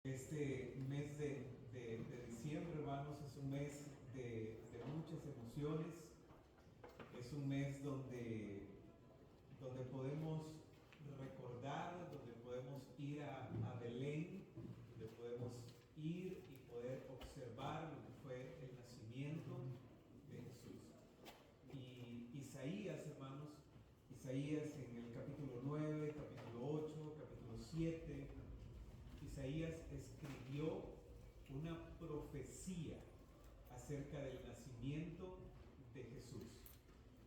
Este mes de diciembre, hermanos, es un mes de muchas emociones. Es un mes donde podemos recordar, donde podemos ir a Belén, donde podemos ir y poder observar lo que fue el nacimiento de Jesús. Y Isaías, hermanos, Isaías en el capítulo 9, capítulo 8, capítulo 7, Isaías escribió una profecía acerca del nacimiento de Jesús.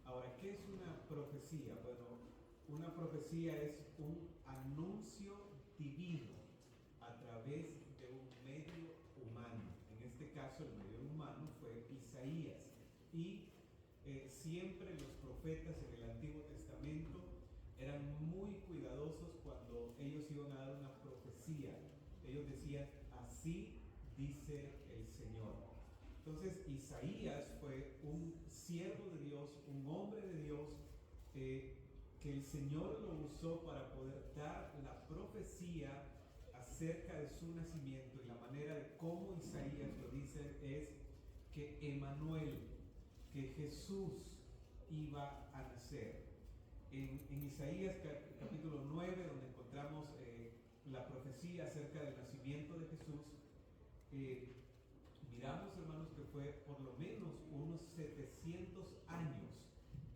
Ahora, ¿qué es una profecía? Bueno, una profecía es un anuncio divino a través de un medio humano. En este caso, el medio humano fue Isaías. Y siempre los profetas en el Antiguo Testamento eran muy cuidadosos cuando ellos iban a dar una profecía. Ellos decían, así dice el Señor. Entonces Isaías fue un siervo de Dios, un hombre de Dios, que el Señor lo usó para poder dar la profecía acerca de su nacimiento. Y la manera de cómo Isaías lo dice es que Emanuel, que Jesús iba a nacer. En Isaías capítulo 9, donde encontramos la profecía acerca del nacimiento de Jesús, miramos, hermanos, que fue por lo menos unos 700 años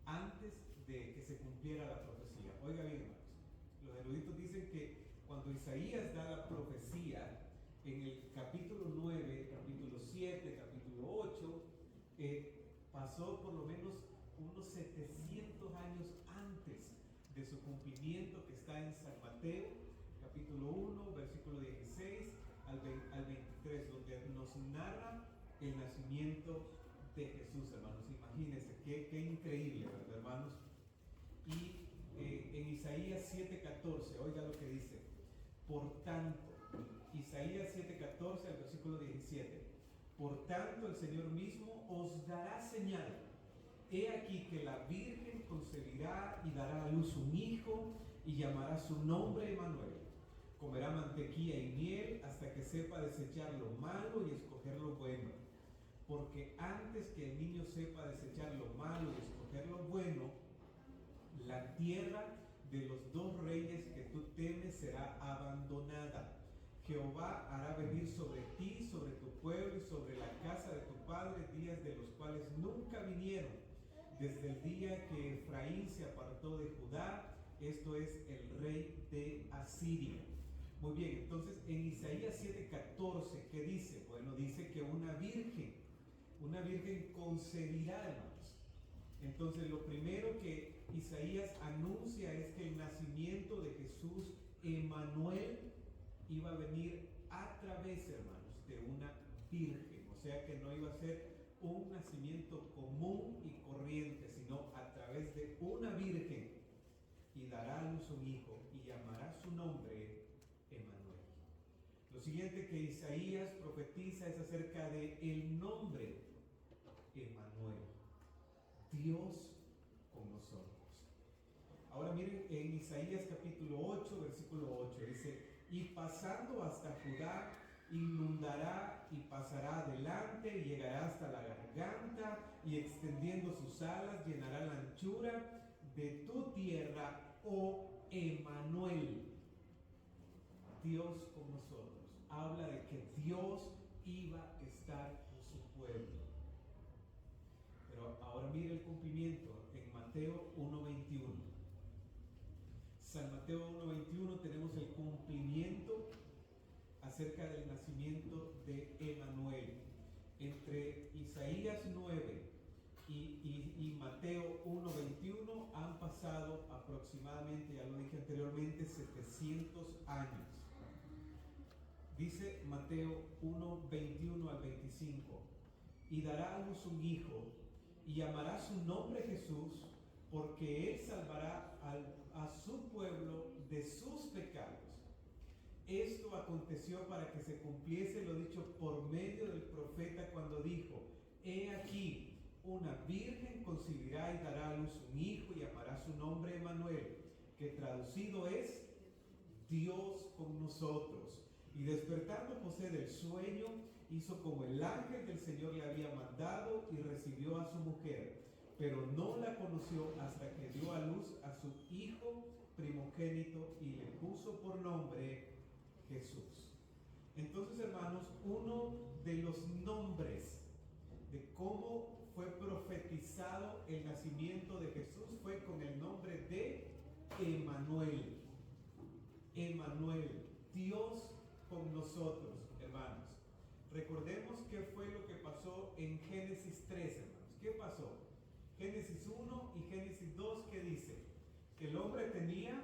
antes de que se cumpliera la profecía. Oiga bien, hermanos, los eruditos dicen que cuando Isaías da la profecía en el capítulo 9, capítulo 7, capítulo 8, pasó por lo menos unos 700 años antes de su cumplimiento, que está en San Mateo, capítulo 1, versículo 16 al 23, donde nos narra el nacimiento de Jesús, hermanos. Imagínense, qué increíble, ¿verdad, hermanos? Y en Isaías 7:14, oiga lo que dice. Por tanto, Isaías 7:14 al versículo 17, por tanto el Señor mismo os dará señal. He aquí que la Virgen concebirá y dará a luz un hijo y llamará su nombre Emanuel. Comerá mantequilla y miel hasta que sepa desechar lo malo y escoger lo bueno. Porque antes que el niño sepa desechar lo malo y escoger lo bueno, la tierra de los dos reyes que tú temes será abandonada. Jehová hará venir sobre ti, sobre tu pueblo y sobre la casa de tu padre días de los cuales nunca vinieron, desde el día que Efraín se apartó de Judá, esto es el rey de Asiria. Muy bien, entonces en Isaías 7:14, ¿qué dice? Bueno, dice que una virgen concebirá, hermanos. Entonces lo primero que Isaías anuncia es que el nacimiento de Jesús, Emanuel, iba a venir a través, hermanos, de una virgen. O sea que no iba a ser un nacimiento común y corriente, sino a través de una virgen, y dará a luz un hijo y llamará su nombre Emanuel. Lo siguiente que Isaías profetiza es acerca de el nombre Emanuel, Dios con nosotros. Ahora miren en Isaías capítulo 8, versículo 8, dice, y pasando hasta Judá, inundará y pasará adelante y llegará hasta la garganta y extendiendo sus alas llenará la anchura de tu tierra, oh Emanuel, Dios con nosotros. Habla de que Dios iba a estar con su pueblo. Pero ahora mire el cumplimiento en Mateo 1:21. San Mateo 1:21 tenemos el cumplimiento acerca del nacimiento de Emanuel. Entre Isaías 9 y Mateo 1:21 han pasado aproximadamente, ya lo dije anteriormente, 700 años. Dice Mateo 1:21 al 25, y dará a luz un hijo y llamará su nombre Jesús, porque él salvará a su pueblo de sus pecados. Esto aconteció para que se cumpliese lo dicho por medio del profeta cuando dijo, he aquí, una virgen concebirá y dará a luz un hijo y llamará su nombre Emanuel, que traducido es Dios con nosotros. Y despertando José del sueño, hizo como el ángel del Señor le había mandado y recibió a su mujer, pero no la conoció hasta que dio a luz a su hijo primogénito y le puso por nombre Jesús. Entonces, hermanos, uno de los nombres de cómo fue profetizado el nacimiento de Jesús fue con el nombre de Emmanuel. Emmanuel, Dios con nosotros, hermanos. Recordemos qué fue lo que pasó en Génesis 3, hermanos. ¿Qué pasó? Génesis 1 y Génesis 2, ¿qué dice? Que el hombre tenía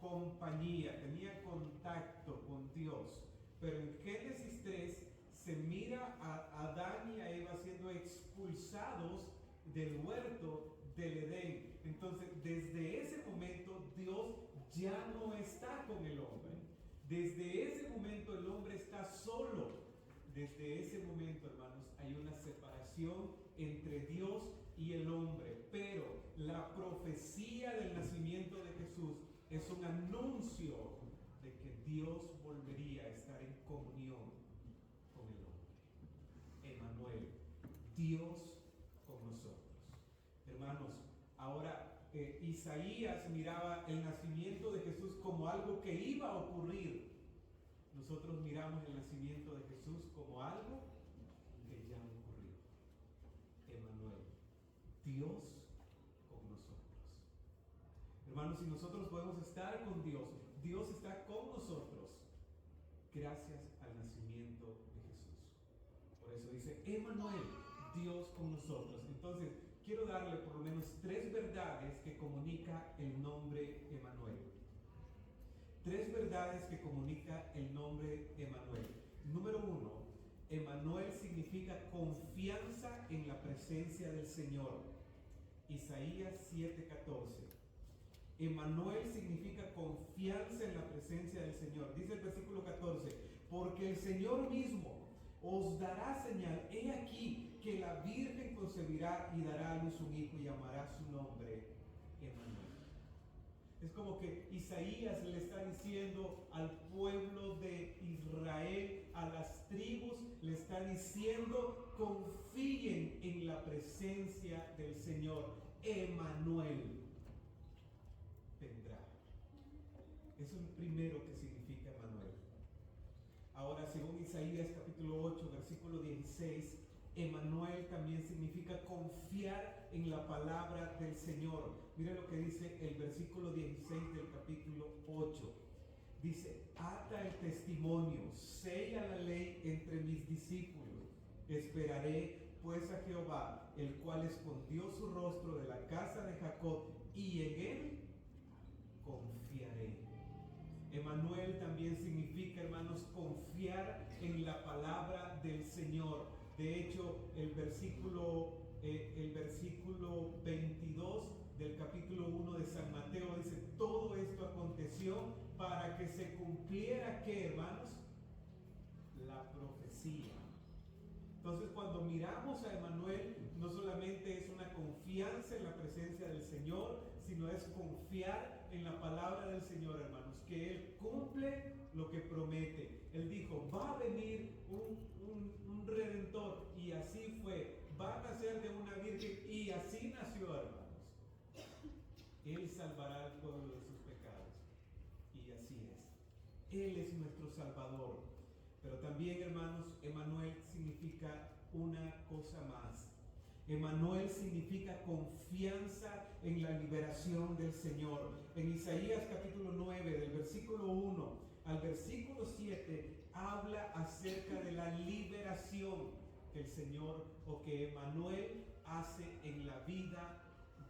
compañía, tenía contacto con Dios. Pero en Génesis 3 se mira a Adán y a Eva siendo expulsados del huerto del Edén. Entonces, desde ese momento, Dios ya no está con el hombre. Desde ese momento, el hombre está solo. Desde ese momento, hermanos, hay una separación entre Dios y el hombre. Pero la profecía del nacimiento de Jesús es un anuncio de que Dios volvería a estar en comunión con el hombre. Emmanuel, Dios con nosotros. Hermanos, ahora Isaías miraba el nacimiento de Jesús como algo que iba a ocurrir. Nosotros miramos el nacimiento de Jesús como algo que ya ocurrió. Emmanuel, Dios con nosotros. Hermanos, si nosotros podemos estar con Dios, Dios está con nosotros gracias al nacimiento de Jesús. Por eso dice, Emmanuel, Dios con nosotros. Entonces, quiero darle por lo menos 3 verdades que comunica el nombre Emmanuel. 3 verdades que comunica el nombre Emmanuel. Número 1, Emmanuel significa confianza en la presencia del Señor. Isaías 7:14. Emmanuel significa confianza en la presencia del Señor. Dice el versículo 14, porque el Señor mismo os dará señal. He aquí que la Virgen concebirá y dará a luz un hijo y llamará su nombre Emmanuel. Es como que Isaías le está diciendo al pueblo de Israel, a las tribus, le está diciendo, confíen en la presencia del Señor. Emmanuel vendrá. Eso es lo primero que significa Emmanuel. Ahora, según Isaías capítulo 8, versículo 16, Emmanuel también significa confiar en la palabra del Señor. Mira lo que dice el versículo 16 del capítulo 8. Dice, ata el testimonio, sella la ley entre mis discípulos. Esperaré pues a Jehová, el cual escondió su rostro de la casa de Jacob, y en él confiaré. Emmanuel también significa, hermanos, confiar en la palabra del Señor. De hecho, el versículo 22 del capítulo 1 de San Mateo dice, todo esto aconteció para que se cumpliera, ¿qué, hermanos? La profecía. Entonces, cuando miramos a Emmanuel, no solamente es una confianza en la presencia del Señor, sino es confiar en la palabra del Señor, hermanos, que Él cumple lo que promete. Él dijo, va a venir un Redentor, y así fue. Va a nacer de una virgen, y así nació, hermanos. Él salvará al pueblo de sus pecados, y así es. Él es nuestro Salvador. Pero también, hermanos, Emmanuel significa una cosa más. Emmanuel significa confianza en la liberación del Señor. En Isaías capítulo 9, del versículo 1 al versículo 7, habla acerca de la liberación que el Señor o que Emmanuel hace en la vida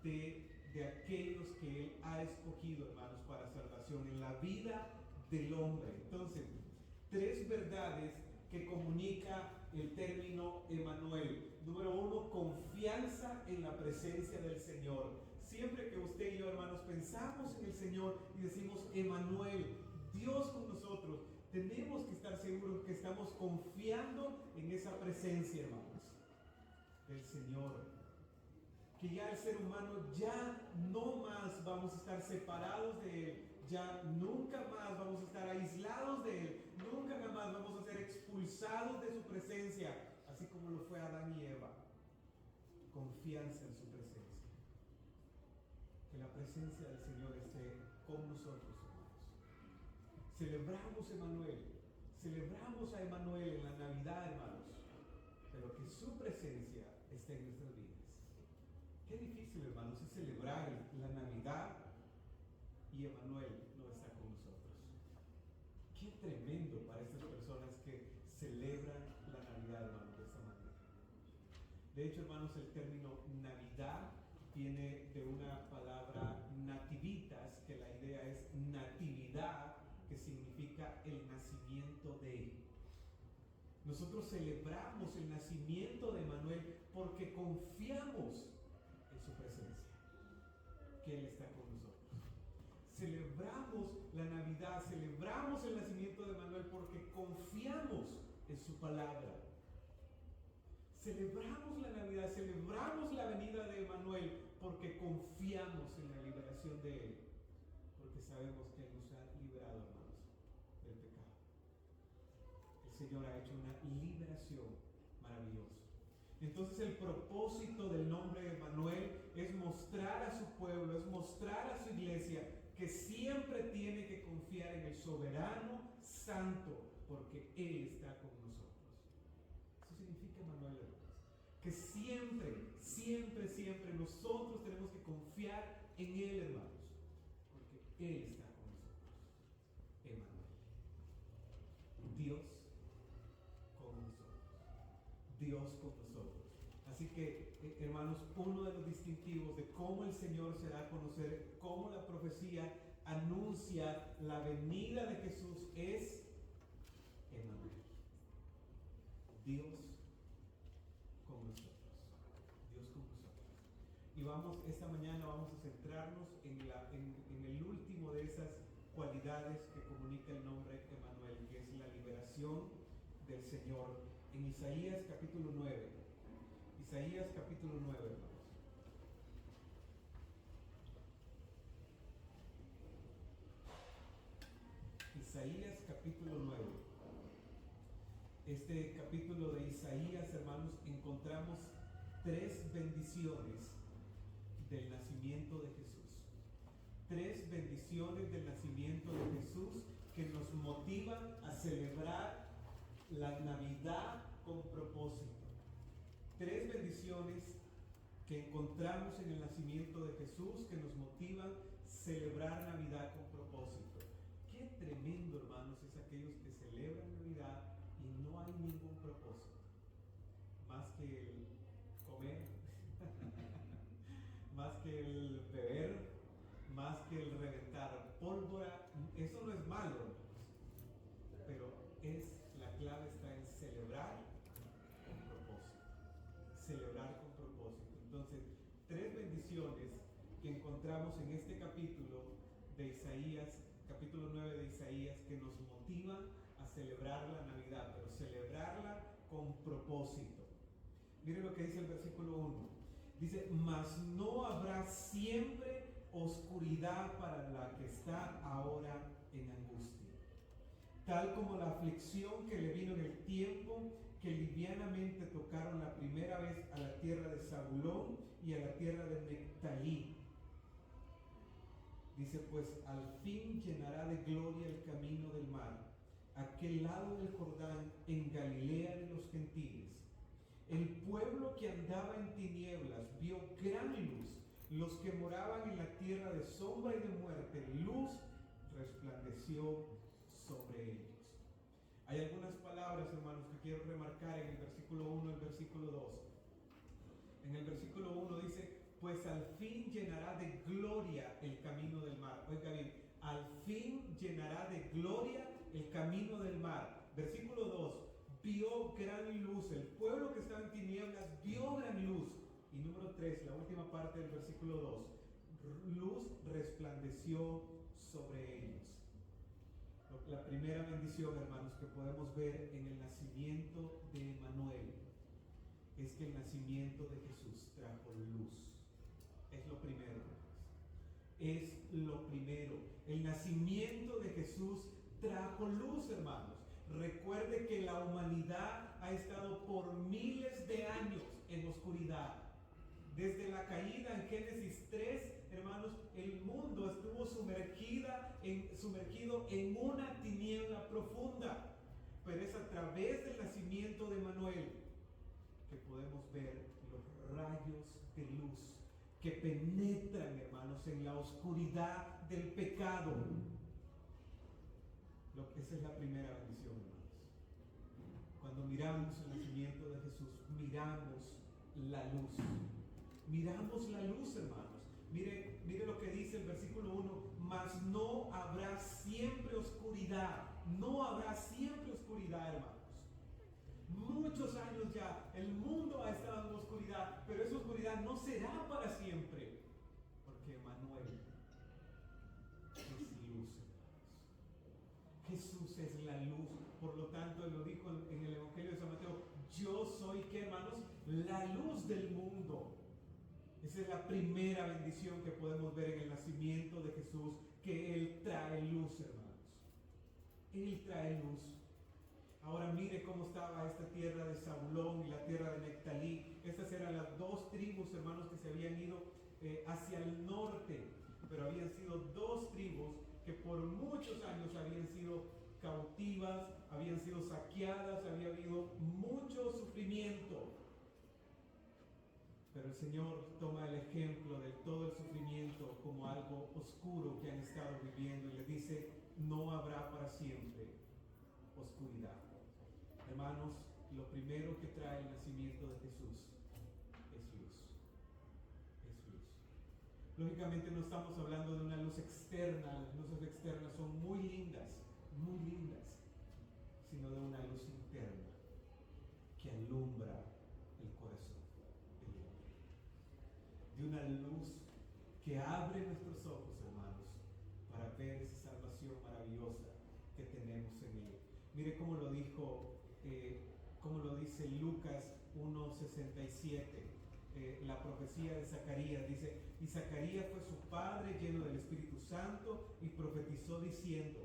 de aquellos que Él ha escogido, hermanos, para salvación, en la vida del hombre. Entonces, 3 verdades que comunica el término Emmanuel. Número 1, confianza en la presencia del Señor. Siempre que usted y yo, hermanos, pensamos en el Señor y decimos Emmanuel, Dios con nosotros, tenemos que estar seguros que estamos confiando en esa presencia, hermanos, del Señor que ya el ser humano ya no más vamos a estar separados de Él, ya nunca más vamos a estar aislados de Él, nunca más vamos a ser expulsados de su presencia, así como lo fue Adán y Eva. Confianza en su presencia. Que la presencia del Señor esté con nosotros, hermanos. Celebramos Emanuel, celebramos a Emanuel en la Navidad, hermanos, pero que su presencia esté en nuestras vidas. Qué difícil, hermanos, es celebrar la Navidad y Emanuel no está con nosotros. Qué tremendo para estas personas que celebran la Navidad, hermanos, de esta manera. De hecho, hermanos, el término Navidad viene de una palabra nativitas, que la idea es natividad, que significa el nacimiento de. Nosotros celebramos el nacimiento de Emanuel porque confiamos en su presencia, que Él está con nosotros. Celebramos la Navidad, celebramos el nacimiento de Emanuel porque confiamos en su palabra. Celebramos la Navidad, celebramos la venida de Emanuel porque confiamos en la liberación de Él, porque sabemos que Él nos ha librado, hermanos, del pecado. El Señor ha hecho una liberación maravillosa. Entonces el propósito del nombre de Emanuel es mostrar a su pueblo, es mostrar a su iglesia que siempre tiene que confiar en el soberano santo, porque Él está con nosotros. Eso significa Emanuel, hermanos. Que siempre, siempre, siempre nosotros tenemos que confiar en Él, hermanos, porque Él está con nosotros. Emanuel. Dios con nosotros. Dios con nosotros. Así que, hermanos, uno de los distintivos de cómo el Señor se da a conocer, cómo la profecía anuncia la venida de Jesús es Emanuel. Dios con nosotros. Dios con nosotros. Y esta mañana vamos a centrarnos en el último de esas cualidades que comunica el nombre Emanuel, que es la liberación del Señor. En Isaías capítulo 9. Isaías capítulo 9, hermanos. Isaías capítulo 9. Este capítulo de Isaías, hermanos, encontramos 3 bendiciones del nacimiento de Jesús. 3 bendiciones del nacimiento de Jesús que nos motivan a celebrar la Navidad con propósito. 3 bendiciones que encontramos en el nacimiento de Jesús que nos motivan a celebrar Navidad con propósito. Qué tremendo, hermanos, es aquellos que celebran Navidad y no hay ningún propósito más que el comer, más que el beber, más que el reventar pólvora. Eso no es malo, hermanos, pero la clave está en celebrar con propósito. Celebrar con propósito. Entonces, 3 bendiciones que encontramos en este capítulo de Isaías, capítulo 9 de Isaías, que nos motivan a celebrar la Navidad, pero celebrarla con propósito. Miren lo que dice el versículo 1. Dice: mas no habrá siempre oscuridad para la que está ahora en angustia, tal como la aflicción que le vino en el tiempo que livianamente tocaron la primera vez a la tierra de Zabulón y a la tierra de Neftalí. Dice: pues al fin llenará de gloria el camino del mar, aquel lado del Jordán, en Galilea de los gentiles. El pueblo que andaba en tinieblas vio gran luz. Los que moraban en la tierra de sombra y de muerte, luz resplandeció sobre ellos. Hay algunas palabras, hermanos, que quiero remarcar en el versículo 1 y el versículo 2. En el versículo 1 dice: pues al fin llenará de gloria el camino del mar. Oiga bien, al fin llenará de gloria el camino del mar. Versículo 2, vio gran luz. El pueblo que estaba en tinieblas vio gran luz. Y número 3, la última parte del versículo 2, luz resplandeció sobre ellos. La primera bendición, hermanos, que podemos ver en el nacimiento de Emanuel es que el nacimiento de Jesús trajo luz. lo primero. Es lo primero. El nacimiento de Jesús trajo luz, hermanos. Recuerde que la humanidad ha estado por miles de años en oscuridad. Desde la caída en Génesis 3, hermanos, el mundo estuvo sumergido en una tiniebla profunda. Pero es a través del nacimiento de Manuel que podemos ver los rayos de luz que penetran, hermanos, en la oscuridad del pecado. Esa es la primera bendición, hermanos. Cuando miramos el nacimiento de Jesús, miramos la luz. Miramos la luz, hermanos. Mire lo que dice el versículo 1. Mas no habrá siempre oscuridad. No habrá siempre oscuridad, hermanos. Muchos años ya el mundo ha estado en oscuridad, pero esa oscuridad no será para siempre, porque Emmanuel es luz, hermanos. Jesús es la luz. Por lo tanto, Él lo dijo en el Evangelio de San Mateo: yo soy, ¿qué, hermanos? La luz del mundo. Esa es la primera bendición que podemos ver en el nacimiento de Jesús, que Él trae luz, hermanos. Él trae luz. Ahora mire cómo estaba esta tierra de Zabulón y la tierra de Neftalí. Estas eran las dos tribus, hermanos, que se habían ido hacia el norte. Pero habían sido dos tribus que por muchos años habían sido cautivas, habían sido saqueadas, había habido mucho sufrimiento. Pero el Señor toma el ejemplo de todo el sufrimiento como algo oscuro que han estado viviendo y les dice: no habrá para siempre oscuridad. Hermanos, lo primero que trae el nacimiento de Jesús es luz. Es luz. Lógicamente no estamos hablando de una luz externa. Las luces externas son muy lindas, sino de una luz interna que alumbra el corazón del hombre. De una luz que abre nuestros ojos, hermanos, para ver esa salvación maravillosa que tenemos en Él. Mire cómo lo dice Lucas 1:67, la profecía de Zacarías. Dice: y Zacarías fue su padre, lleno del Espíritu Santo, y profetizó diciendo: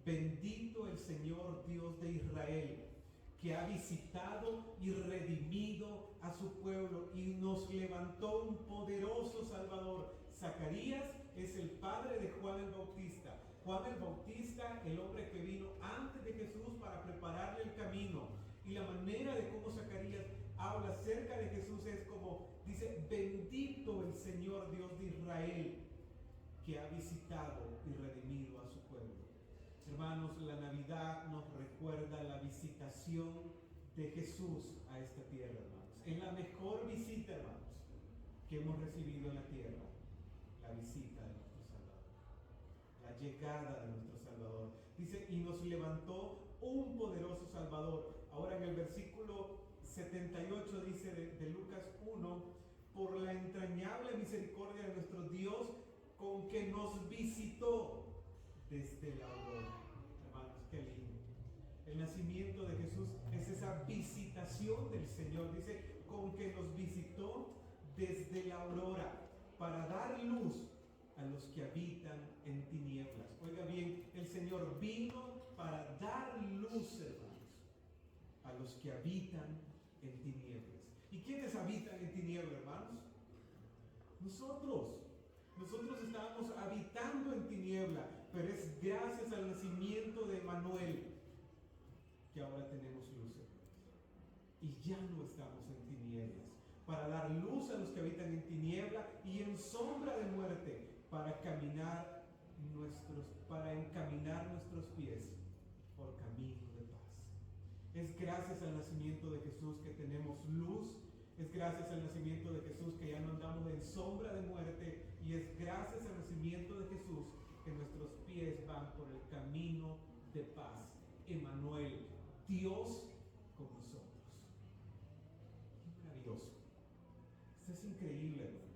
bendito el Señor Dios de Israel, que ha visitado y redimido a su pueblo y nos levantó un poderoso Salvador. Zacarías es el padre de Juan el Bautista. Juan el Bautista, el hombre que vino antes de Jesús para prepararle el camino. Y la manera de cómo Zacarías habla acerca de Jesús es como dice: bendito el Señor Dios de Israel, que ha visitado y redimido a su pueblo. Hermanos, la Navidad nos recuerda la visitación de Jesús a esta tierra, hermanos. Es la mejor visita, hermanos, que hemos recibido en la tierra. La visita de nuestro Salvador, la llegada de nuestro Salvador. Dice: y nos levantó un poderoso Salvador. Ahora en el versículo 78 dice de Lucas 1: por la entrañable misericordia de nuestro Dios, con que nos visitó desde la aurora. Hermanos, qué lindo. El nacimiento de Jesús es esa visitación del Señor. Dice: con que nos visitó desde la aurora, para dar luz a los que habitan en tinieblas. Oiga bien, el Señor vino para dar luz, hermanos, a los que habitan en tinieblas. ¿Y quiénes habitan en tinieblas, hermanos? Nosotros. Nosotros estábamos habitando en tiniebla, pero es gracias al nacimiento de Emmanuel que ahora tenemos luz, hermanos. Y ya no estamos en tinieblas, para dar luz a los que habitan en tiniebla y en sombra de muerte, para encaminar nuestros pies por camino de paz. Es gracias al nacimiento de Jesús que tenemos luz. Es gracias al nacimiento de Jesús que ya no andamos en sombra de muerte, y es gracias al nacimiento de Jesús que nuestros pies van por el camino de paz. Emmanuel, Dios con nosotros. Qué maravilloso. Esto es increíble, hermanos.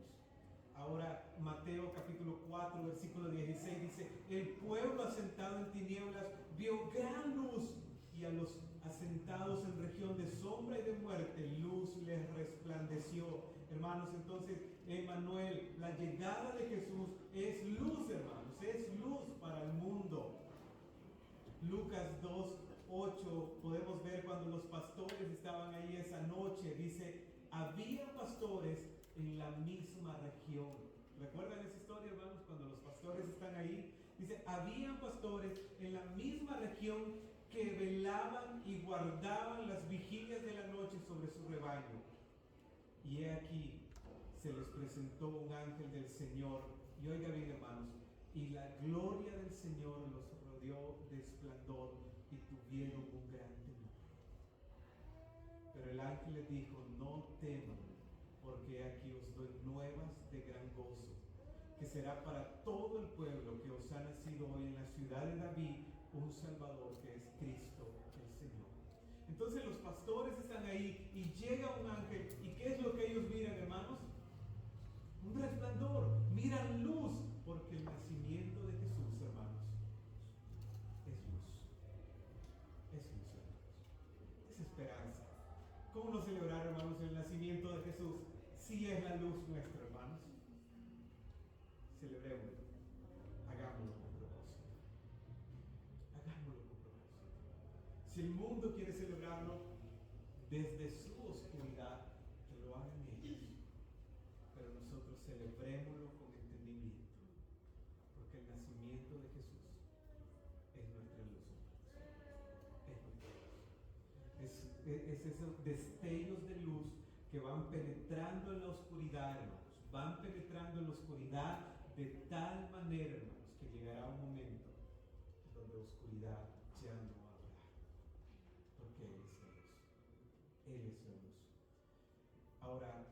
Ahora Mateo capítulo 4 versículo 16 dice: el pueblo asentado en tinieblas vio gran luz, y a los asentados en región de sombra y de muerte luz les resplandeció. hermanos. Entonces, Emmanuel, la llegada de Jesús es luz, hermanos, es luz para el mundo. Lucas 2:8 podemos ver cuando los pastores estaban ahí esa noche, dice, había pastores en la misma región. ¿Recuerdan esa historia, hermanos? Cuando los pastores están ahí, dice, había pastores en la misma región que velaban y guardaban las vigilias de la noche sobre su rebaño. Y he aquí, se les presentó un ángel del Señor, y oiga bien, hermanos, y la gloria del Señor los rodeó de esplendor y tuvieron un gran temor. Pero el ángel les dijo, no teman, porque aquí os doy nuevas de gran gozo, que será para todo el pueblo, que os ha nacido hoy en la ciudad de David un Salvador, que es Cristo el Señor. Entonces los pastores están ahí y llega un ángel, ¿y qué es lo que ellos miran, hermanos? Un resplandor, miran luz, porque el nacimiento de Jesús, hermanos, es luz. Es luz, hermanos. Es esperanza. ¿Cómo no celebrar, hermanos, el nacimiento de Jesús si es la luz nuestra, hermanos? Celebremos, hagámoslo con propósito. Hagámoslo con propósito. Si el mundo quiere celebrarlo desde su oscuridad, que lo hagan ellos. Pero nosotros celebrémoslo con entendimiento, porque el nacimiento de Jesús es nuestra luz. Es nuestra luz. Es esos destellos de luz que van penetrando en la oscuridad, hermanos. Van penetrando en la oscuridad de tal manera, hermanos, que llegará un momento donde oscuridad ya no habrá. Porque Él es la luz. Él es la luz. Ahora,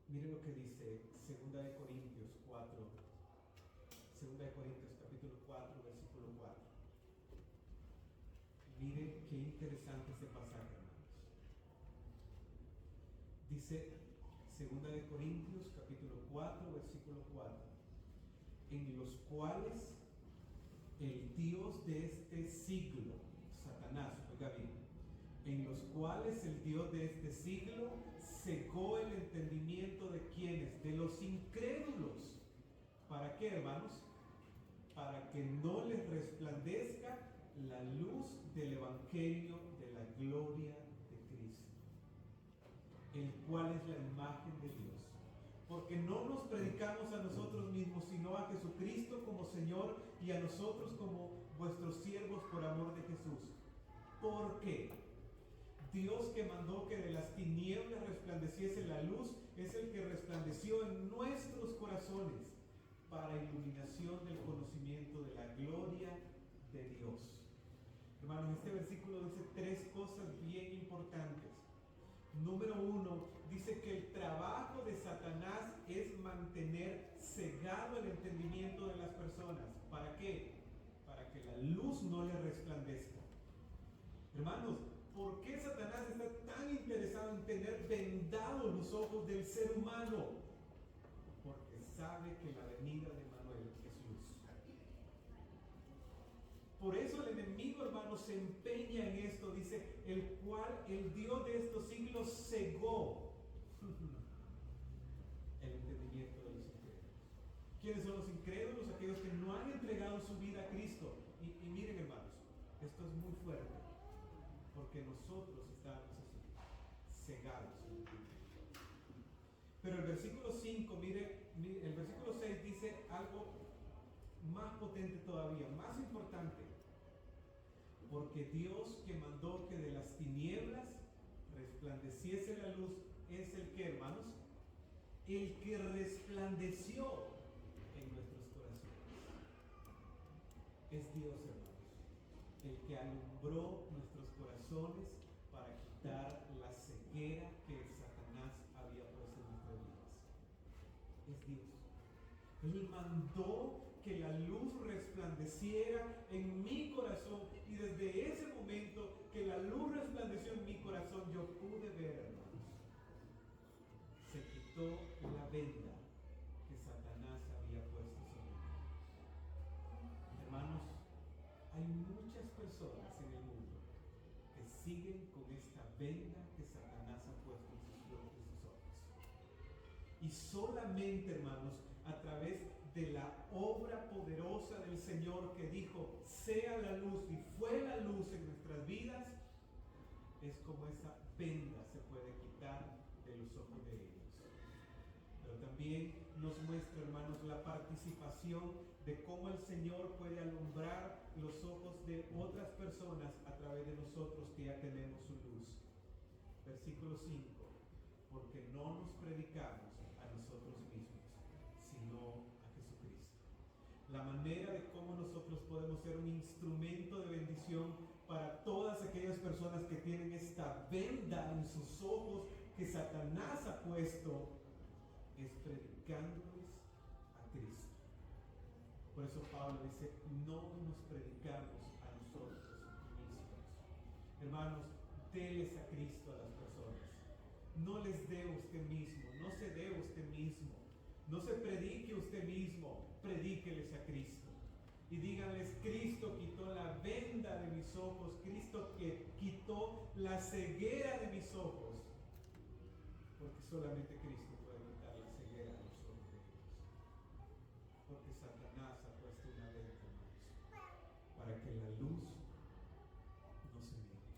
mire lo que dice 2 de Corintios 4. 2 de Corintios capítulo 4, versículo 4. Mire qué interesante ese pasaje, hermanos. Dice 2 de Corintios capítulo 4, versículo 4. En los cuales el Dios de este siglo, Satanás, oiga bien, en los cuales el Dios de este siglo cegó el entendimiento de quienes, de los incrédulos. ¿Para qué, hermanos? Para que no les resplandezca la luz del evangelio de la gloria de Cristo, el cual es la imagen de Dios. Porque no nos predicamos a nosotros mismos, sino a Jesucristo como Señor y a nosotros como vuestros siervos por amor de Jesús. ¿Por qué? Dios, que mandó que de las tinieblas resplandeciese la luz, es el que resplandeció en nuestros corazones para iluminación del conocimiento de la gloria de Dios. Hermanos, este versículo dice tres cosas bien importantes. Número 1, dice que el trabajo de Satanás es mantener cegado el entendimiento de las personas. ¿Para qué? Para que la luz no le resplandezca. Hermanos, ¿por qué Satanás está tan interesado en tener vendados los ojos del ser humano? Porque sabe que la venida de Emmanuel es luz. Por eso el enemigo, hermanos, se empeña en esto. Dice, el cual el Dios de estos siglos cegó el entendimiento de los incrédulos. ¿Quiénes son los incrédulos? Aquellos que no han entregado su vida a Cristo. Y miren, hermanos, esto es muy fuerte, porque nosotros estábamos así, cegados. Pero el versículo 5, mire, el versículo 6 dice algo más potente todavía, más importante. Porque Dios, que mandó que de las tinieblas resplandeciese la luz, es el que, hermanos, el que resplandeció en nuestros corazones. Es Dios, hermanos, el que alumbró nuestros corazones para quitar la ceguera que Satanás había puesto en nuestras vidas. Es Dios. Él mandó que la luz resplandeciera en mi corazón, y desde ese momento que la luz resplandeció en mi corazón, yo pude ver, hermanos, se quitó la venda que Satanás había puesto sobre mí. Hermanos, hay muchas personas en el mundo que siguen con esta venda que Satanás ha puesto en sus ojos. Y solamente, hermanos, a través de la obra poderosa del Señor que dijo, sea la luz, y fue la luz en nuestras vidas, es como esa venda se puede quitar de los ojos de ellos. Pero también nos muestra, hermanos, la participación de cómo el Señor puede alumbrar los ojos de otras personas a través de nosotros que ya tenemos su luz. Versículo 5, porque no nos predicamos a nosotros mismos, sino a Jesucristo. La manera de cómo nosotros podemos ser un instrumento de bendición para todas aquellas personas que tienen esta venda en sus ojos que Satanás ha puesto, es predicándoles a Cristo. Por eso Pablo dice, no nos predicamos a nosotros mismos. Hermanos, déles a Cristo a las personas. No les dé usted mismo, no se dé usted mismo, no se predique usted mismo, predíqueles a Cristo. Y díganles, Cristo quitó la venda de mis ojos, Cristo que quitó la ceguera de mis ojos, porque solamente Cristo puede quitar la ceguera de los ojos de ellos. Porque Satanás ha puesto una venda, hermanos, para que la luz no se niegue.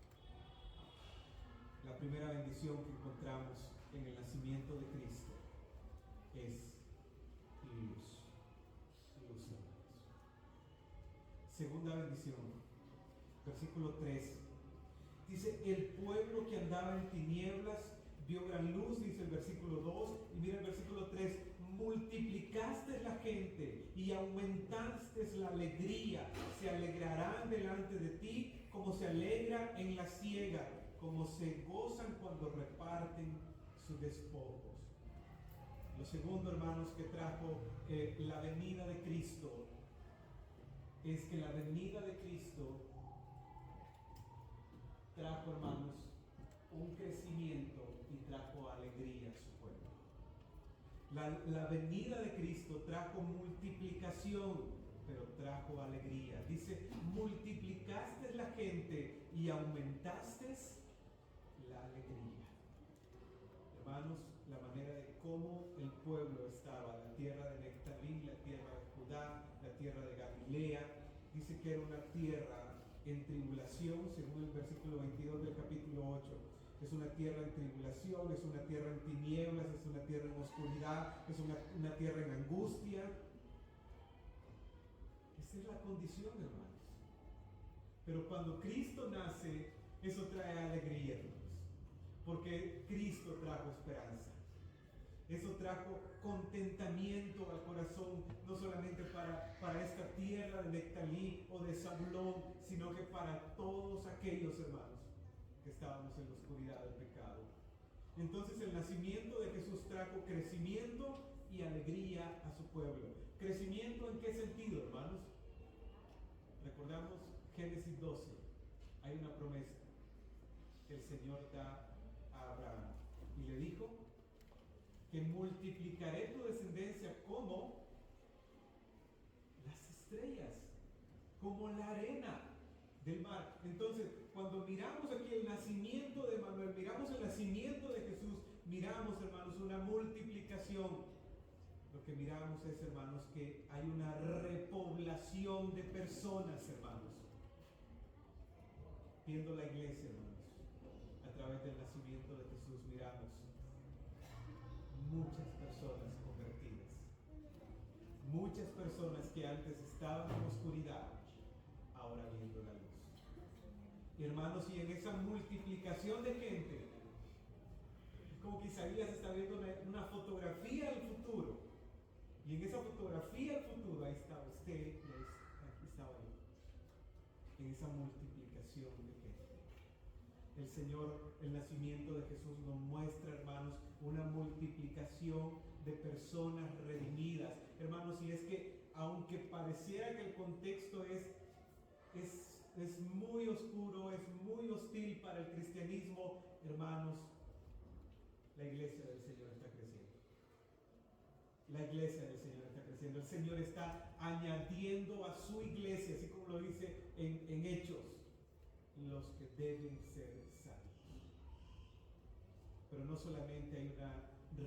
La primera bendición que encontramos en el nacimiento de Cristo es luz. Luz, hermanos. Segunda bendición, versículo 3. Dice, el pueblo que andaba en tinieblas vio gran luz, dice el versículo 2. Y mira el versículo 3. Multiplicaste la gente y aumentaste la alegría. Se alegrarán delante de ti como se alegra en la siega, como se gozan cuando reparten sus despojos. Lo segundo, hermanos, que trajo la venida de Cristo es que la venida de Cristo trajo, hermanos, un crecimiento y trajo alegría a su pueblo. La venida de Cristo trajo multiplicación, pero trajo alegría. Dice, multiplicaste la gente y aumentaste la alegría. Hermanos, la manera de cómo el pueblo estaba, la tierra de Nectalí, la tierra de Judá, la tierra de Galilea, dice que era una tierra en tribulación, según el versículo 22 del capítulo 8. Es una tierra en tribulación, es una tierra en tinieblas, es una tierra en oscuridad, es una tierra en angustia. Esa es la condición, hermanos. Pero cuando Cristo nace, eso trae alegría, hermanos, porque Cristo trajo esperanza. Eso trajo contentamiento al corazón, no solamente para esta tierra de Nectalí o de Zabulón, sino que para todos aquellos, hermanos, que estábamos en la oscuridad del pecado. Entonces el nacimiento de Jesús trajo crecimiento y alegría a su pueblo. ¿Crecimiento en qué sentido, hermanos? Recordamos Génesis 12. Hay una promesa que el Señor da a Abraham y le dijo que multiplicaré tu descendencia como las estrellas, como la arena del mar. Entonces, cuando miramos aquí el nacimiento de Manuel, miramos el nacimiento de Jesús, miramos, hermanos, una multiplicación. Lo que miramos es, hermanos, que hay una repoblación de personas, hermanos. Viendo la iglesia, hermanos, a través del nacimiento de Jesús, miramos muchas personas convertidas. Muchas personas que antes estaban en oscuridad, ahora viendo la luz. Y hermanos, y en esa multiplicación de gente, es como que Isaías está viendo una fotografía del futuro. Y en esa fotografía del futuro, ahí está usted, aquí estaba yo. En esa multiplicación de gente. El Señor, el nacimiento de Jesús nos muestra, hermanos, una multiplicación de personas redimidas. Hermanos, y es que aunque pareciera que el contexto es muy oscuro, es muy hostil para el cristianismo, hermanos, la iglesia del Señor está creciendo. La iglesia del Señor está creciendo. El Señor está añadiendo a su iglesia, así como lo dice en Hechos, los que deben ser salvos. Pero no solamente hay una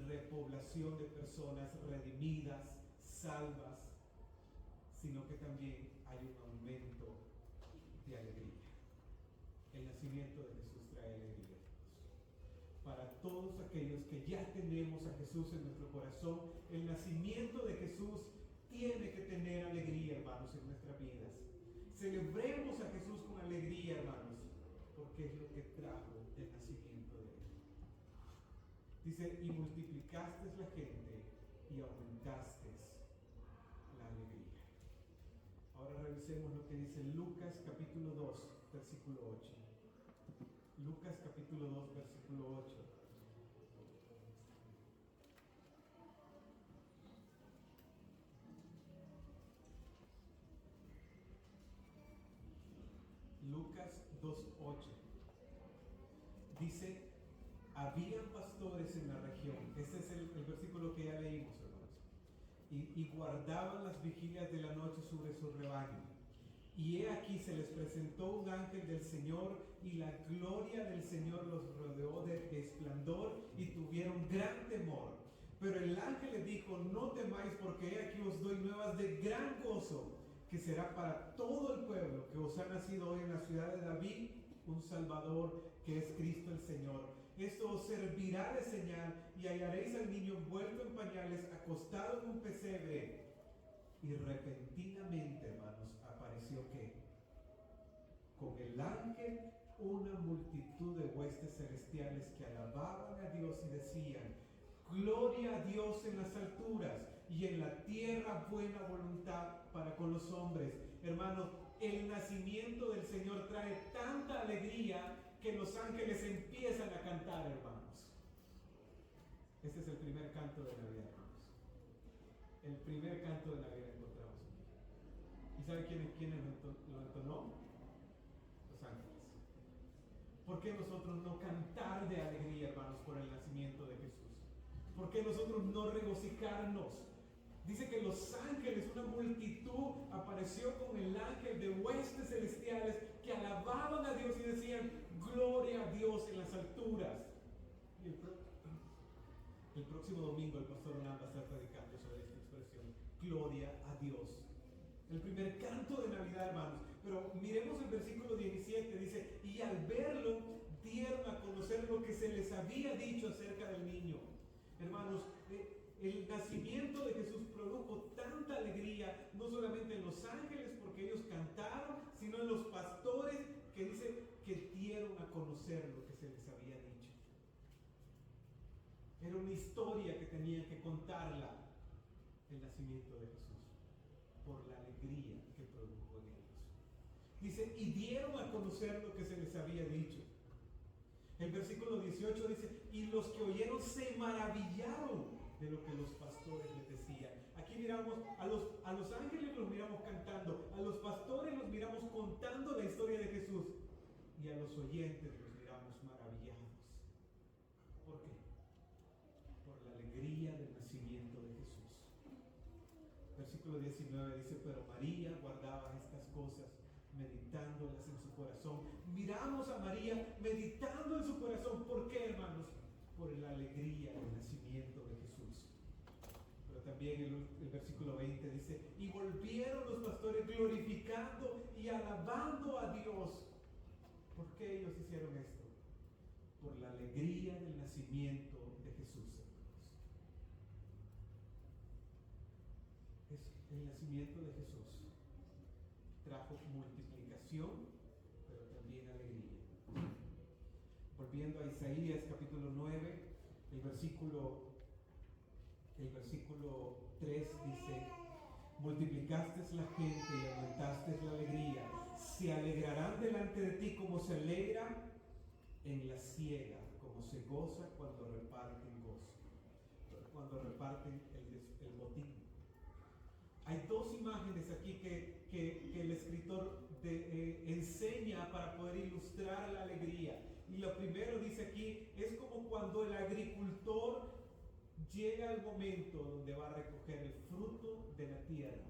repoblación de personas redimidas, salvas, sino que también hay un aumento de alegría. El nacimiento de Jesús trae alegría. Para todos aquellos que ya tenemos a Jesús en nuestro corazón, el nacimiento de Jesús tiene que tener alegría, hermanos, en nuestras vidas. Celebremos a Jesús con alegría, hermanos, porque es lo que trajo el nacimiento de Él. Dice, y multiplicaste la gente y aumentaste la alegría. Ahora revisemos lo que dice Lucas capítulo 2, versículo 8. Lucas capítulo 2, versículo 8. Lucas 2:8 dice, habían pastores en la región, este es el versículo que ya leímos, hermanos, y guardaban las vigilias de la noche sobre su rebaño. Y he aquí se les presentó un ángel del Señor, y la gloria del Señor los rodeó de resplandor, y tuvieron gran temor. Pero el ángel les dijo, no temáis, porque he aquí os doy nuevas de gran gozo, que será para todo el pueblo, que os ha nacido hoy en la ciudad de David un Salvador, que es Cristo el Señor. Esto os servirá de señal, y hallaréis al niño envuelto en pañales, acostado en un pesebre. Y repentinamente, hermanos, apareció ¿qué? Con el ángel una multitud de huestes celestiales que alababan a Dios y decían, gloria a Dios en las alturas, y en la tierra buena voluntad para con los hombres. Hermanos, el nacimiento del Señor trae tanta alegría que los ángeles empiezan a cantar, hermanos. Este es el primer canto de Navidad, hermanos. El primer canto de Navidad encontramos aquí. ¿Y sabe quién lo entonó? Los ángeles. ¿Por qué nosotros no cantar de alegría, hermanos, por el nacimiento de Jesús? ¿Por qué nosotros no regocijarnos? Dice que los ángeles, una multitud, apareció con el ángel de huestes celestiales que alababan a Dios y decían, gloria a Dios en las alturas. Y el próximo domingo el pastor Orlando va a estar predicando sobre esta expresión, gloria a Dios. El primer canto de Navidad, hermanos. Pero miremos el versículo 17, dice, y al verlo dieron a conocer lo que se les había dicho acerca del niño. Hermanos, el nacimiento de Jesús produjo tanta alegría, no solamente en los ángeles porque ellos cantaron, sino en los pastores que dice que dieron a conocer lo que se les había dicho. Era una historia que tenían que contarla, el nacimiento de Jesús, por la alegría que produjo en ellos. Dice, y dieron a conocer lo que se les había dicho. El versículo 18 dice, y los que oyeron se maravillaron de lo que los pastores les decían. Aquí miramos a los ángeles, los miramos cantando, a los pastores los miramos contando la historia de Jesús, y a los oyentes los miramos maravillados. ¿Por qué? Por la alegría del nacimiento de Jesús. Versículo 19 dice, pero María guardaba estas cosas, meditándolas en su corazón. Miramos a María meditando en su corazón. ¿Por qué, hermanos? Por la alegría del nacimiento de Jesús. Pero también el versículo 20 dice, y volvieron los pastores glorificando y alabando a Dios. ¿Por qué ellos hicieron esto? Por la alegría del nacimiento de Jesús, hermanos. El nacimiento de Jesús trajo multiplicación, pero también alegría. Volviendo a Isaías capítulo 9, el versículo 3 dice, multiplicaste la gente y aumentaste la alegría. Se alegrarán delante de ti como se alegra en la siega, como se goza cuando reparten gozo, cuando reparten el botín. Hay dos imágenes aquí que el escritor enseña para poder ilustrar la alegría. Y lo primero dice aquí, es como cuando el agricultor llega al momento donde va a recoger el fruto de la tierra.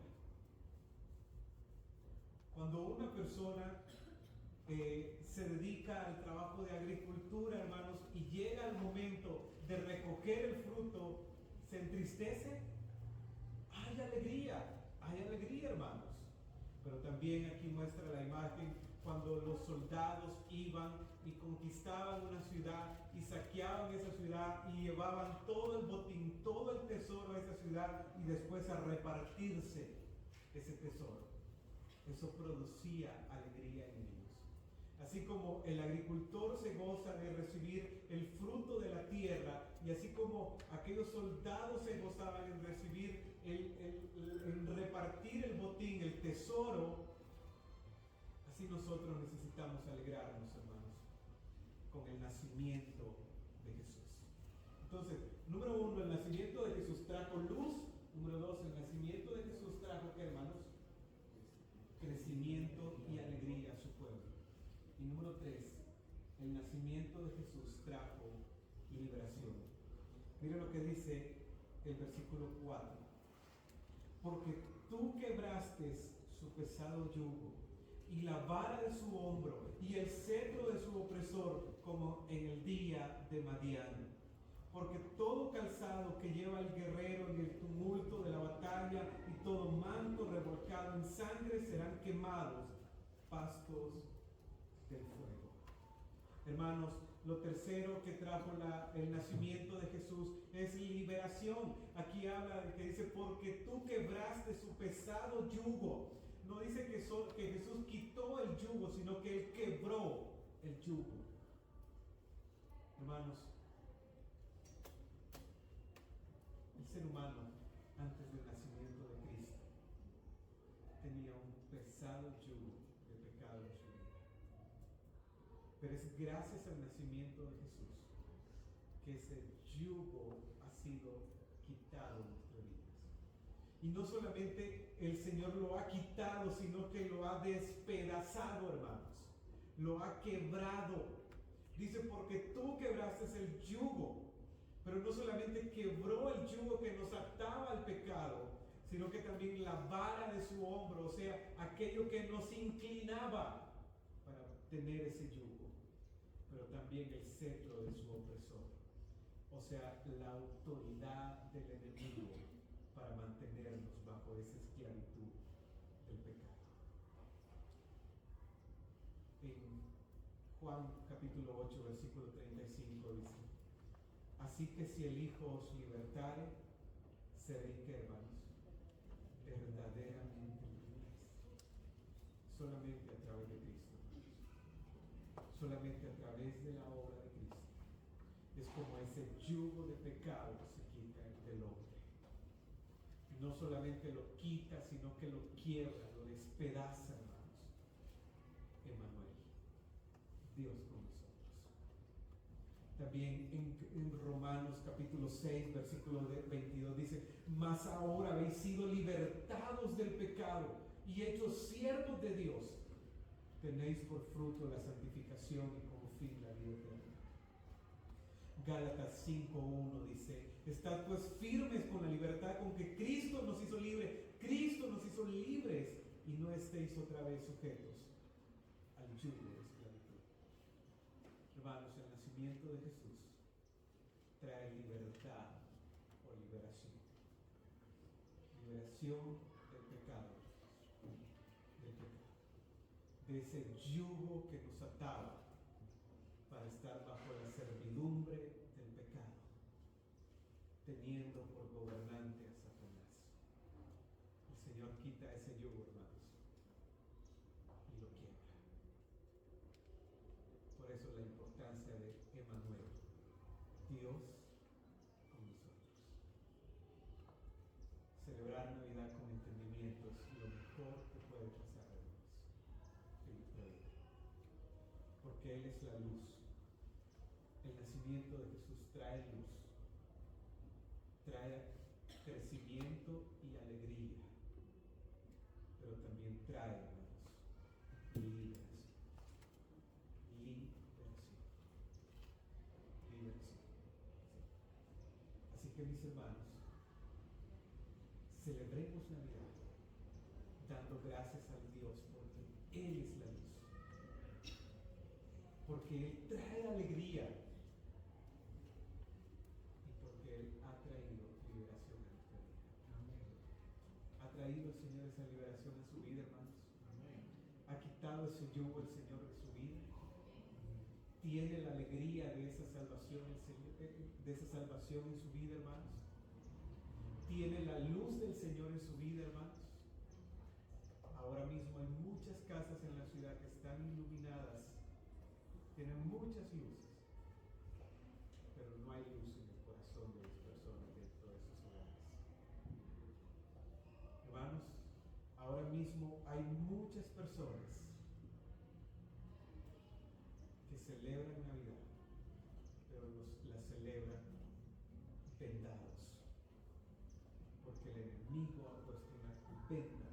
Cuando una persona se dedica al trabajo de agricultura, hermanos, y llega el momento de recoger el fruto, ¿se entristece? Hay alegría, hermanos. Pero también aquí muestra la imagen cuando los soldados iban y conquistaban una ciudad y saqueaban esa ciudad y llevaban todo el botín, todo el tesoro a esa ciudad y después a repartirse ese tesoro. Eso producía alegría en ellos. Así como el agricultor se goza de recibir el fruto de la tierra, y así como aquellos soldados se gozaban en recibir, en repartir el botín, el tesoro, así nosotros necesitamos alegrarnos, hermanos, con el nacimiento de Jesús. Entonces, número 1, el nacimiento de Jesús trajo luz. Número 2, el nacimiento de Jesús trajo, ¿qué, hermanos? Crecimiento y alegría a su pueblo. Y número 3, el nacimiento de Jesús trajo liberación. Mira lo que dice el versículo 4. Porque tú quebraste su pesado yugo y la vara de su hombro y el cetro de su opresor, como en el día de Madián. Porque todo calzado que lleva el guerrero en el tumulto de la batalla y todo manto revolcado en sangre serán quemados, pastos del fuego. Hermanos, lo tercero que trajo el nacimiento de Jesús es liberación. Aquí habla de que dice, porque tú quebraste su pesado yugo. No dice que Jesús quitó el yugo, sino que Él quebró el yugo. Hermanos, el ser humano, antes del nacimiento de Cristo, tenía un pesado yugo de pecado en su vida. Pero es gracias al nacimiento de Jesús que ese yugo ha sido quitado de nuestras vidas. Y no solamente el Señor lo ha quitado, sino que lo ha despedazado, hermanos. Lo ha quebrado. Dice, porque tú quebraste el yugo. Pero no solamente quebró el yugo que nos ataba al pecado, sino que también la vara de su hombro, o sea, aquello que nos inclinaba para tener ese yugo, pero también el cetro de su opresor, o sea, la autoridad del enemigo para mantenernos bajo esa esclavitud del pecado. En Juan capítulo 8, versículo 35 dice, así que si el Hijo os libertare, seréis, ¿qué, hermanos? Verdaderamente libres. Solamente a través de Cristo. Solamente a través de la obra de Cristo. Es como ese yugo de pecado se quita del hombre. Y no solamente lo quita, sino que lo quiebra, lo despedaza, hermanos. Emmanuel, Dios con nosotros. También en Romanos capítulo 6, versículo 22 dice, mas ahora habéis sido libertados del pecado y hechos siervos de Dios. Tenéis por fruto la santificación y como fin la vida eterna. Gálatas 5:1 dice, estad pues firmes con la libertad con que Cristo nos hizo libres. Cristo nos hizo libres y no estéis otra vez sujetos al yugo de esclavitud. Hermanos, el nacimiento de Jesús trae libertad o liberación. Liberación del pecado. De ese yugo que nos ataba para estar bajo la servidumbre del pecado, teniendo por gobernante a Satanás. El Señor quita ese yugo, hermanos, y lo quiebra. Por eso la importancia de Emmanuel, Dios con nosotros. Celebrar Navidad con entendimiento es lo mejor que puede pasar, hermanos, en nuestra vida. Porque Él es la luz. El nacimiento de Jesús trae luz, trae crecimiento y alegría, pero también trae, hermanos, liberación. Liberación. Así que, mis hermanos, celebremos Navidad dando gracias a Dios porque Él es la luz. porque Él trae alegría y porque Él ha traído liberación a nuestra vida. ¿Ha traído el Señor esa liberación a su vida, hermanos? ¿Ha quitado ese yugo el Señor de su vida? ¿Tiene la alegría de esa salvación en su vida, hermanos? ¿Tiene la luz del Señor en su vida, hermanos? Ahora mismo hay muchas casas en la ciudad que están iluminadas, tienen muchas luces, pero no hay luz en el corazón de las personas dentro de esos hogares. Hermanos, ahora mismo hay muchas personas que celebran Navidad, pero la celebran vendados, porque el enemigo ha puesto una venda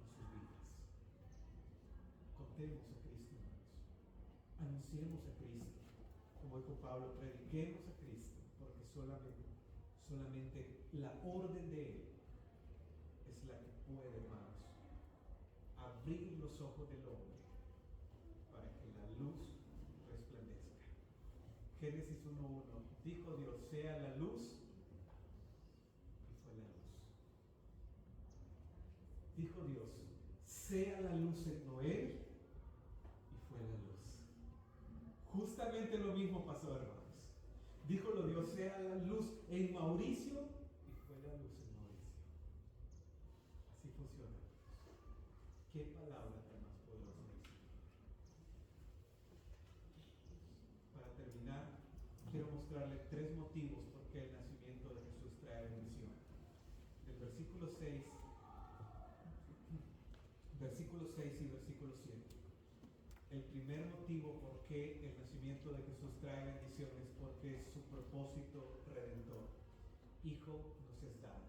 en sus vidas. Contemos a Cristo, hermanos. Anunciemos a Cristo. Como dijo Pablo, prediquemos a Cristo, porque solamente la orden de Él es la que puede, hermanos, abrir los ojos del hombre para que la luz resplandezca. Génesis 1:1, dijo Dios, sea la luz, y fue la luz. Dijo Dios, sea la luz en Noé, y fue la luz. Justamente lo mismo pasó, hermanos. Dijo Dios, sea la luz en Mauricio, y fue la luz en Mauricio. Así funciona. ¿Qué palabra tan más poderosa del Señor? Para terminar, quiero mostrarle 3 motivos por qué el nacimiento de Jesús trae bendición. Del versículo 6 y versículo 7. El primer motivo por qué el nacimiento de Jesús trae bendición es porque es su propósito redentor. Hijo nos es dado.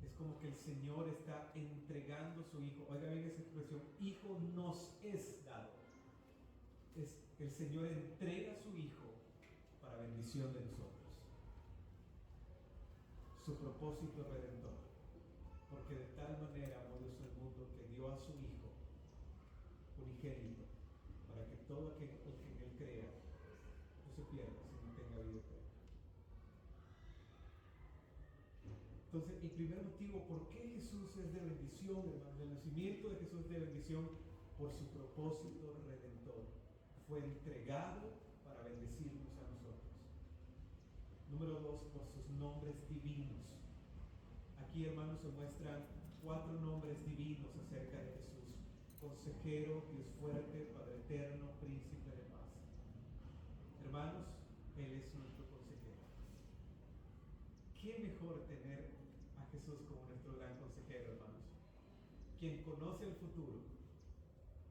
Es como que el Señor está entregando su Hijo. Oiga bien esa expresión, Hijo nos es dado. El Señor entrega a su Hijo para bendición de nosotros. Su propósito redentor. Porque de tal manera amó Dios al mundo que dio a su Hijo unigénito, para que todo aquel que en Él crea no se pierda, sino tenga vida eterna. Entonces, el primer motivo por qué Jesús es de bendición, hermano, el nacimiento de Jesús es de bendición por su propósito redentor. Fue entregado para bendecirnos a nosotros. Número 2, por sus nombres divinos. Aquí, hermanos, se muestran 4 nombres divinos acerca de Jesús. Consejero, Dios fuerte, Padre eterno, príncipe de paz. Hermanos, Él es nuestro consejero. ¿Qué mejor tener a Jesús como nuestro gran consejero, hermanos? Quien conoce el futuro.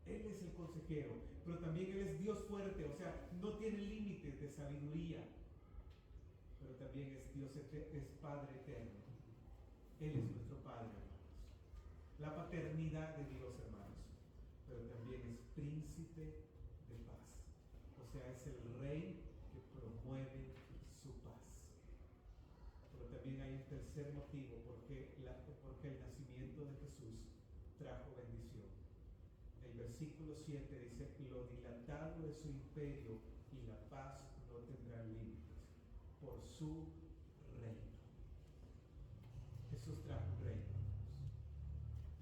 Él es el consejero, pero también Él es Dios fuerte, o sea, no tiene límites de sabiduría, pero también es Dios, es Padre eterno. Él es nuestro Padre, hermanos. La paternidad de Dios, hermanos, pero también es príncipe de paz. O sea, es el rey que promueve su paz. Pero también hay un tercer motivo porque el nacimiento de Jesús trajo bendición. El versículo 7 dice, lo dilatado de su imperio y la paz no tendrán límites por su reino. Jesús trajo un reino.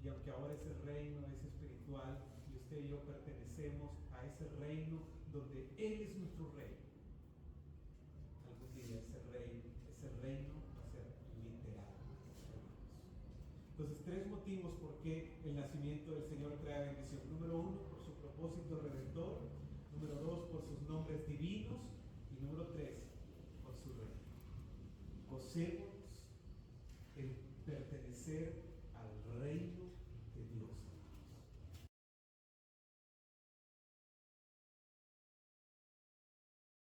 Y aunque ahora ese reino es espiritual y usted y yo pertenecemos a ese reino donde Él es nuestro rey, algún día ese reino va a ser literal. Entonces, 3 motivos por qué el nacimiento del Señor trae bendición. Número 1, por su propósito redentor. Número 2, por sus nombres divinos. Y número 3, por su reino. Gocémonos en pertenecer al reino